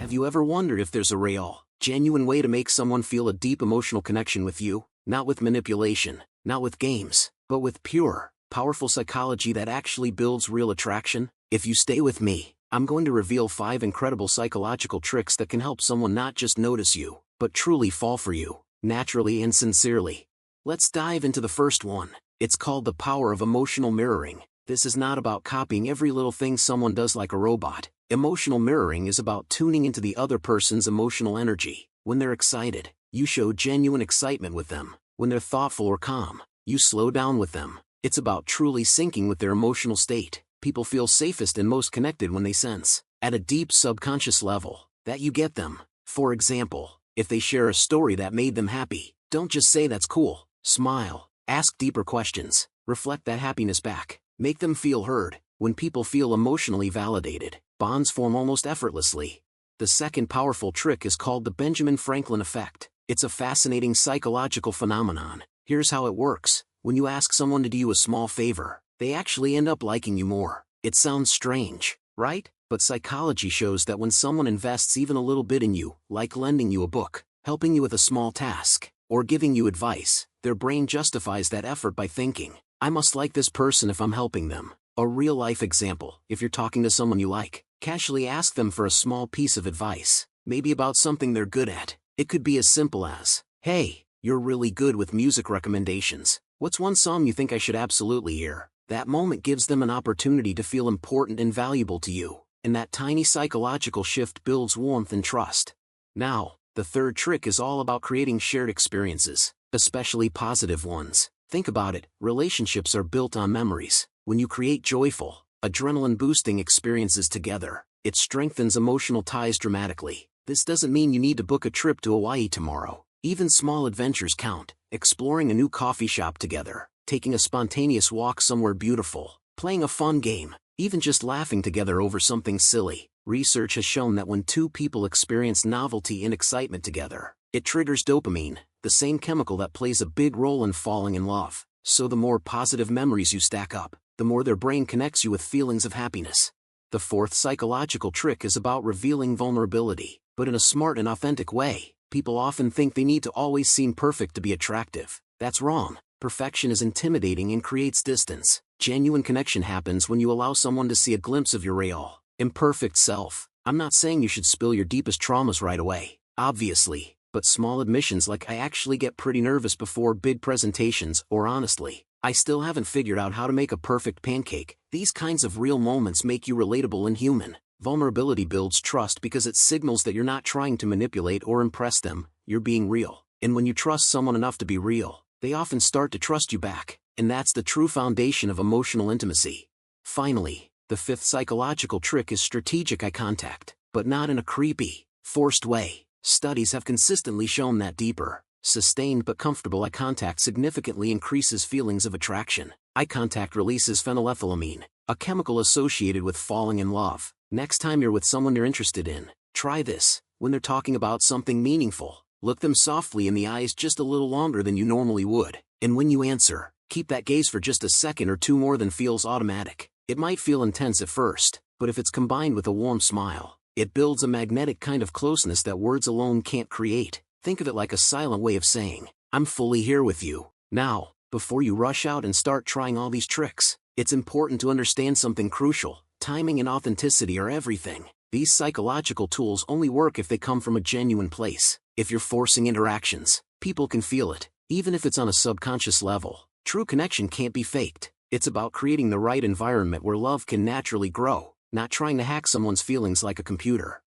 Have you ever wondered if there's a real, genuine way to make someone feel a deep emotional connection with you? Not with manipulation, not with games, but with pure, powerful psychology that actually builds real attraction? If you stay with me, I'm going to reveal 5 incredible psychological tricks that can help someone not just notice you, but truly fall for you, naturally and sincerely. Let's dive into the first one. It's called the power of emotional mirroring. This is not about copying every little thing someone does like a robot. Emotional mirroring is about tuning into the other person's emotional energy. When they're excited, you show genuine excitement with them. When they're thoughtful or calm, you slow down with them. It's about truly syncing with their emotional state. People feel safest and most connected when they sense, at a deep subconscious level, that you get them. For example, if they share a story that made them happy, don't just say that's cool. Smile, ask deeper questions, reflect that happiness back, make them feel heard. When people feel emotionally validated, bonds form almost effortlessly. The second powerful trick is called the Benjamin Franklin effect. It's a fascinating psychological phenomenon. Here's how it works. When you ask someone to do you a small favor, they actually end up liking you more. It sounds strange, right? But psychology shows that when someone invests even a little bit in you, like lending you a book, helping you with a small task, or giving you advice, their brain justifies that effort by thinking, I must like this person if I'm helping them. A real-life example: if you're talking to someone you like, casually ask them for a small piece of advice, maybe about something they're good at. It could be as simple as, hey, you're really good with music recommendations. What's one song you think I should absolutely hear? That moment gives them an opportunity to feel important and valuable to you, and that tiny psychological shift builds warmth and trust. Now, the third trick is all about creating shared experiences, especially positive ones. Think about it, relationships are built on memories. When you create joyful, adrenaline-boosting experiences together, it strengthens emotional ties dramatically. This doesn't mean you need to book a trip to Hawaii tomorrow. Even small adventures count. Exploring a new coffee shop together, taking a spontaneous walk somewhere beautiful, playing a fun game, even just laughing together over something silly. Research has shown that when two people experience novelty and excitement together, it triggers dopamine, the same chemical that plays a big role in falling in love. So the more positive memories you stack up, the more their brain connects you with feelings of happiness. The fourth psychological trick is about revealing vulnerability, but in a smart and authentic way. People often think they need to always seem perfect to be attractive. That's wrong. Perfection is intimidating and creates distance. Genuine connection happens when you allow someone to see a glimpse of your real, imperfect self. I'm not saying you should spill your deepest traumas right away, obviously, but small admissions like I actually get pretty nervous before big presentations, or honestly, I still haven't figured out how to make a perfect pancake. These kinds of real moments make you relatable and human. Vulnerability builds trust because it signals that you're not trying to manipulate or impress them, you're being real. And when you trust someone enough to be real, they often start to trust you back, and that's the true foundation of emotional intimacy. Finally, the fifth psychological trick is strategic eye contact, but not in a creepy, forced way. Studies have consistently shown that deeper, sustained but comfortable eye contact significantly increases feelings of attraction. Eye contact releases phenylethylamine, a chemical associated with falling in love. Next time you're with someone you're interested in, try this. When they're talking about something meaningful, look them softly in the eyes just a little longer than you normally would. And when you answer, keep that gaze for just a second or two more than feels automatic. It might feel intense at first, but if it's combined with a warm smile, it builds a magnetic kind of closeness that words alone can't create. Think of it like a silent way of saying, I'm fully here with you. Now, before you rush out and start trying all these tricks, it's important to understand something crucial. Timing and authenticity are everything. These psychological tools only work if they come from a genuine place. If you're forcing interactions, people can feel it, even if it's on a subconscious level. True connection can't be faked. It's about creating the right environment where love can naturally grow, not trying to hack someone's feelings like a computer.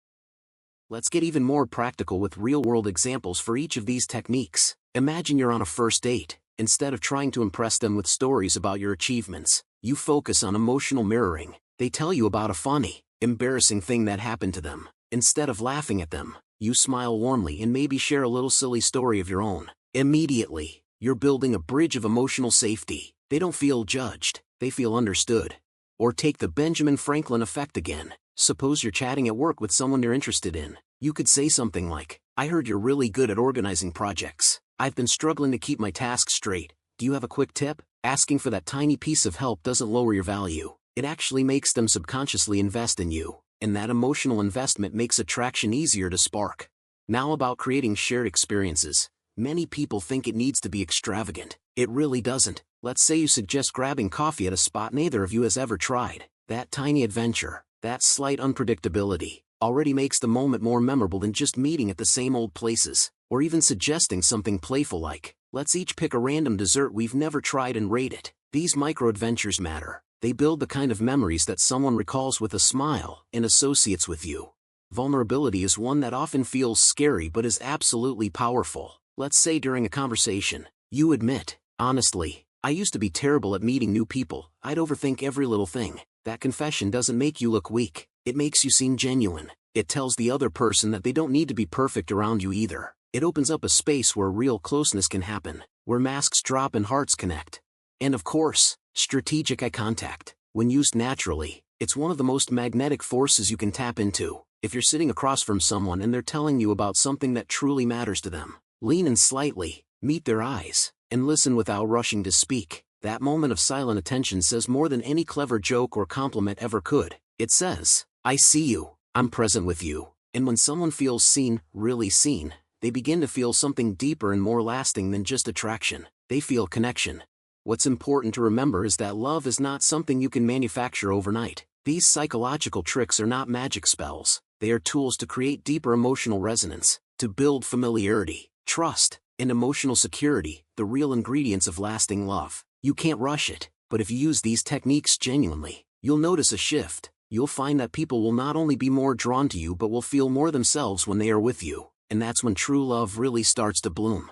Let's get even more practical with real-world examples for each of these techniques. Imagine you're on a first date. Instead of trying to impress them with stories about your achievements, you focus on emotional mirroring. They tell you about a funny, embarrassing thing that happened to them. Instead of laughing at them, you smile warmly and maybe share a little silly story of your own. Immediately, you're building a bridge of emotional safety. They don't feel judged, they feel understood. Or take the Benjamin Franklin effect again. Suppose you're chatting at work with someone you're interested in. You could say something like, I heard you're really good at organizing projects. I've been struggling to keep my tasks straight. Do you have a quick tip? Asking for that tiny piece of help doesn't lower your value. It actually makes them subconsciously invest in you. and that emotional investment makes attraction easier to spark. Now about creating shared experiences. Many people think it needs to be extravagant. It really doesn't. Let's say you suggest grabbing coffee at a spot neither of you has ever tried. That tiny adventure, that slight unpredictability, already makes the moment more memorable than just meeting at the same old places, or even suggesting something playful like, let's each pick a random dessert we've never tried and rate it. These micro-adventures matter. They build the kind of memories that someone recalls with a smile and associates with you. Vulnerability is one that often feels scary but is absolutely powerful. Let's say during a conversation, you admit, honestly, I used to be terrible at meeting new people, I'd overthink every little thing. That confession doesn't make you look weak, it makes you seem genuine. It tells the other person that they don't need to be perfect around you either. It opens up a space where real closeness can happen, where masks drop and hearts connect. And of course, strategic eye contact. When used naturally, it's one of the most magnetic forces you can tap into. If you're sitting across from someone and they're telling you about something that truly matters to them, lean in slightly, meet their eyes, and listen without rushing to speak. That moment of silent attention says more than any clever joke or compliment ever could. It says, I see you, I'm present with you. And when someone feels seen, really seen, they begin to feel something deeper and more lasting than just attraction. They feel connection. What's important to remember is that love is not something you can manufacture overnight. These psychological tricks are not magic spells. They are tools to create deeper emotional resonance, to build familiarity, trust, and emotional security, the real ingredients of lasting love. You can't rush it, but if you use these techniques genuinely, you'll notice a shift. You'll find that people will not only be more drawn to you but will feel more themselves when they are with you, and that's when true love really starts to bloom.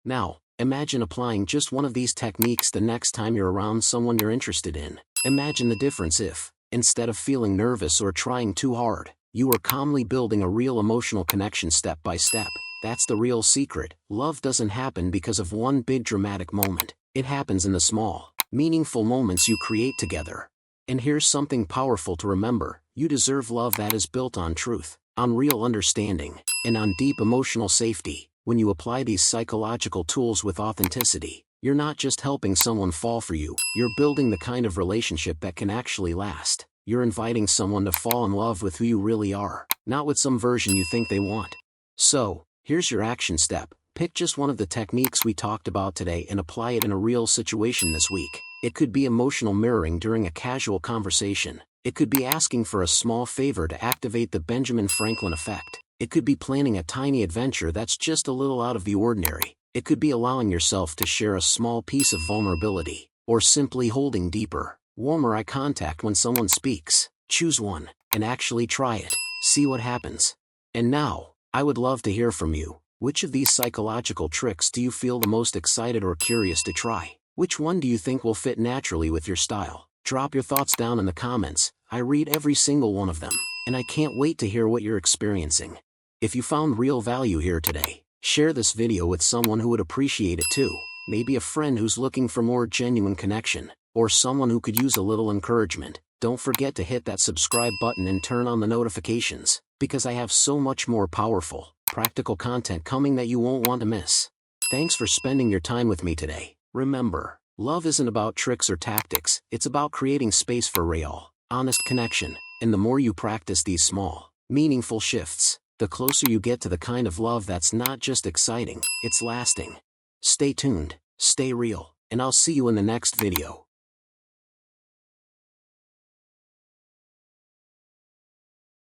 Now, imagine applying just one of these techniques the next time you're around someone you're interested in. Imagine the difference if, instead of feeling nervous or trying too hard, you are calmly building a real emotional connection step by step. That's the real secret. Love doesn't happen because of one big dramatic moment. It happens in the small, meaningful moments you create together. And here's something powerful to remember. You deserve love that is built on truth, on real understanding, and on deep emotional safety. When you apply these psychological tools with authenticity, you're not just helping someone fall for you, you're building the kind of relationship that can actually last. You're inviting someone to fall in love with who you really are, not with some version you think they want. So, here's your action step. Pick just one of the techniques we talked about today and apply it in a real situation this week. It could be emotional mirroring during a casual conversation. It could be asking for a small favor to activate the Benjamin Franklin effect. It could be planning a tiny adventure that's just a little out of the ordinary. It could be allowing yourself to share a small piece of vulnerability, or simply holding deeper, warmer eye contact when someone speaks. Choose one, and actually try it. See what happens. And now, I would love to hear from you. Which of these psychological tricks do you feel the most excited or curious to try? Which one do you think will fit naturally with your style? Drop your thoughts down in the comments. I read every single one of them, and I can't wait to hear what you're experiencing. If you found real value here today, share this video with someone who would appreciate it too. Maybe a friend who's looking for more genuine connection, or someone who could use a little encouragement. Don't forget to hit that subscribe button and turn on the notifications, because I have so much more powerful, practical content coming that you won't want to miss. Thanks for spending your time with me today. Remember, love isn't about tricks or tactics, it's about creating space for real, honest connection. And the more you practice these small, meaningful shifts, the closer you get to the kind of love that's not just exciting, it's lasting. Stay tuned, stay real, and I'll see you in the next video.